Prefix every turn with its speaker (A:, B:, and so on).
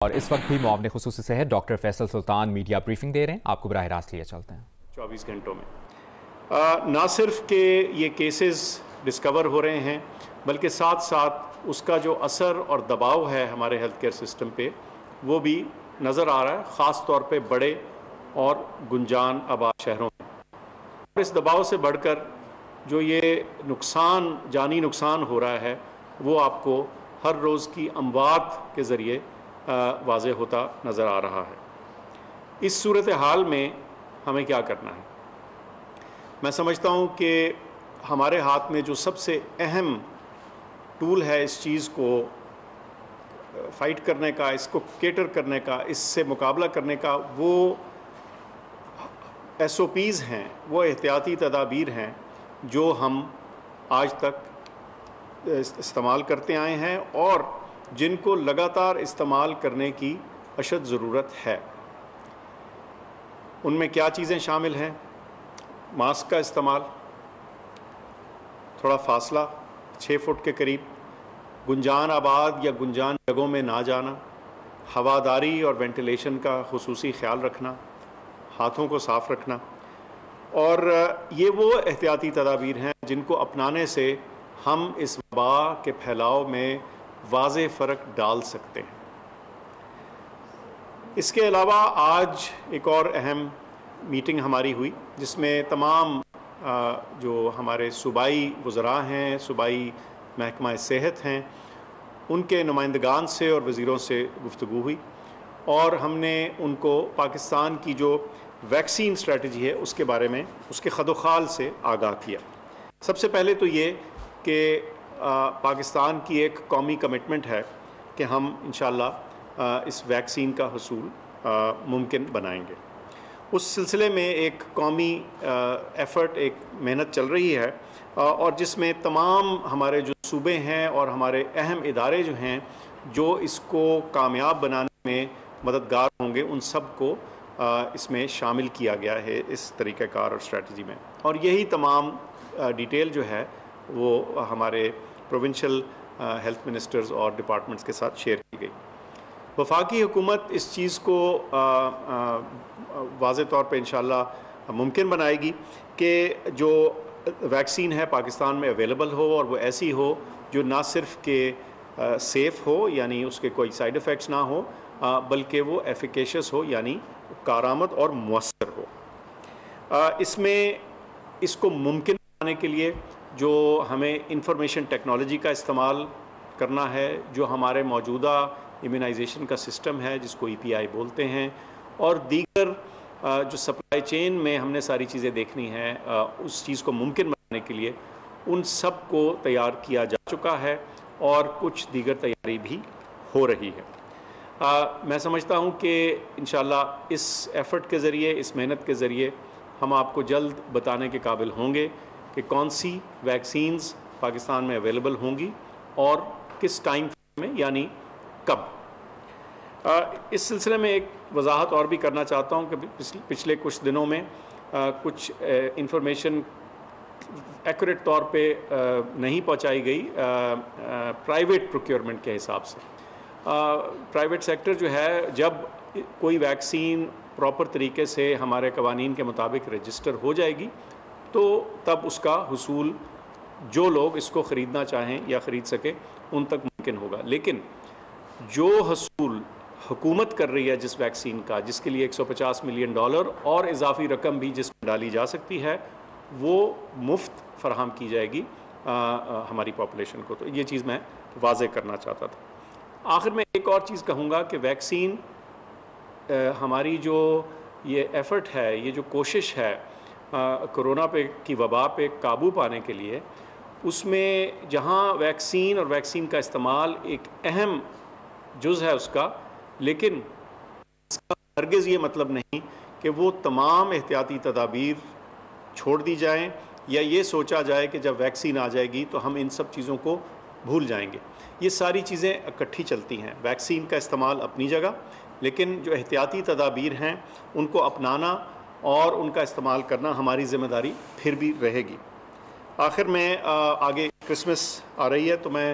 A: اور اس وقت بھی معاون خصوصی صحت ڈاکٹر فیصل سلطان میڈیا بریفنگ دے رہے ہیں. آپ کو براہ راست لیے چلتے ہیں.
B: 24 گھنٹوں میں نہ صرف کہ یہ کیسز ڈسکور ہو رہے ہیں بلکہ ساتھ ساتھ اس کا جو اثر اور دباؤ ہے ہمارے ہیلتھ کیئر سسٹم پہ وہ بھی نظر آ رہا ہے، خاص طور پہ بڑے اور گنجان آباد شہروں میں. اور اس دباؤ سے بڑھ کر جو یہ نقصان، جانی نقصان ہو رہا ہے، وہ آپ کو ہر روز کی اموات کے ذریعے واضح ہوتا نظر آ رہا ہے. اس صورتحال میں ہمیں کیا کرنا ہے؟ میں سمجھتا ہوں کہ ہمارے ہاتھ میں جو سب سے اہم ٹول ہے اس چیز کو فائٹ کرنے کا، اس کو کیٹر کرنے کا، اس سے مقابلہ کرنے کا، وہ ایس او پیز ہیں، وہ احتیاطی تدابیر ہیں جو ہم آج تک استعمال کرتے آئے ہیں اور جن کو لگاتار استعمال کرنے کی اشد ضرورت ہے. ان میں کیا چیزیں شامل ہیں؟ ماسک کا استعمال، تھوڑا فاصلہ 6 فٹ کے قریب، گنجان آباد یا گنجان جگہوں میں نہ جانا، ہواداری اور وینٹیلیشن کا خصوصی خیال رکھنا، ہاتھوں کو صاف رکھنا. اور یہ وہ احتیاطی تدابیر ہیں جن کو اپنانے سے ہم اس وبا کے پھیلاؤ میں واضح فرق ڈال سکتے ہیں. اس کے علاوہ آج ایک اور اہم میٹنگ ہماری ہوئی جس میں تمام جو ہمارے صوبائی وزراء ہیں، صوبائی محکمہ صحت ہیں، ان کے نمائندگان سے اور وزیروں سے گفتگو ہوئی اور ہم نے ان کو پاکستان کی جو ویکسین اسٹریٹجی ہے اس کے بارے میں، اس کے خد و خال سے آگاہ کیا. سب سے پہلے تو یہ کہ پاکستان کی ایک قومی کمٹمنٹ ہے کہ ہم انشاءاللہ اس ویکسین کا حصول ممکن بنائیں گے. اس سلسلے میں ایک قومی ایفرٹ، ایک محنت چل رہی ہے اور جس میں تمام ہمارے جو صوبے ہیں اور ہمارے اہم ادارے جو ہیں جو اس کو کامیاب بنانے میں مددگار ہوں گے، ان سب کو اس میں شامل کیا گیا ہے اس طریقہ کار اور اسٹریٹجی میں. اور یہی تمام ڈیٹیل جو ہے وہ ہمارے پروونشل ہیلتھ منسٹرز اور ڈپارٹمنٹس کے ساتھ شیئر کی گئی. وفاقی حکومت اس چیز کو واضح طور پہ انشاءاللہ ممکن بنائے گی کہ جو ویکسین ہے پاکستان میں اویلیبل ہو اور وہ ایسی ہو جو نہ صرف کہ سیف ہو، یعنی اس کے کوئی سائیڈ ایفیکٹس نہ ہو، بلکہ وہ ایفیکیشس ہو، یعنی کارآمد اور مؤثر ہو. اس میں اس کو ممکن بنانے کے لیے جو ہمیں انفارمیشن ٹیکنالوجی کا استعمال کرنا ہے، جو ہمارے موجودہ امیونائزیشن کا سسٹم ہے جس کو EPI بولتے ہیں، اور دیگر جو سپلائی چین میں ہم نے ساری چیزیں دیکھنی ہیں، اس چیز کو ممکن بنانے کے لیے ان سب کو تیار کیا جا چکا ہے اور کچھ دیگر تیاری بھی ہو رہی ہے. میں سمجھتا ہوں کہ انشاءاللہ اس ایفرٹ کے ذریعے، اس محنت کے ذریعے ہم آپ کو جلد بتانے کے قابل ہوں گے کہ کون سی ویکسینز پاکستان میں اویلیبل ہوں گی اور کس ٹائم میں، یعنی کب. اس سلسلے میں ایک وضاحت اور بھی کرنا چاہتا ہوں کہ پچھلے کچھ دنوں میں کچھ انفارمیشن ایکوریٹ طور پہ نہیں پہنچائی گئی پرائیویٹ پروکیورمنٹ کے حساب سے. پرائیویٹ سیکٹر جو ہے، جب کوئی ویکسین پراپر طریقے سے ہمارے قوانین کے مطابق رجسٹر ہو جائے گی تو تب اس کا حصول جو لوگ اس کو خریدنا چاہیں یا خرید سکیں ان تک ممکن ہوگا. لیکن جو حصول حکومت کر رہی ہے جس ویکسین کا، جس کے لیے $150 ملین اور اضافی رقم بھی جس میں ڈالی جا سکتی ہے، وہ مفت فراہم کی جائے گی ہماری پاپولیشن کو. تو یہ چیز میں واضح کرنا چاہتا تھا. آخر میں ایک اور چیز کہوں گا کہ ویکسین ہماری جو یہ ایفرٹ ہے، یہ جو کوشش ہے کرونا کی وبا پہ قابو پانے کے لیے، اس میں جہاں ویکسین اور ویکسین کا استعمال ایک اہم جز ہے اس کا، لیکن اس کا ہرگز یہ مطلب نہیں کہ وہ تمام احتیاطی تدابیر چھوڑ دی جائیں یا یہ سوچا جائے کہ جب ویکسین آ جائے گی تو ہم ان سب چیزوں کو بھول جائیں گے. یہ ساری چیزیں اکٹھی چلتی ہیں. ویکسین کا استعمال اپنی جگہ، لیکن جو احتیاطی تدابیر ہیں ان کو اپنانا اور ان کا استعمال کرنا ہماری ذمہ داری پھر بھی رہے گی. آخر میں آگے کرسمس آ رہی ہے تو میں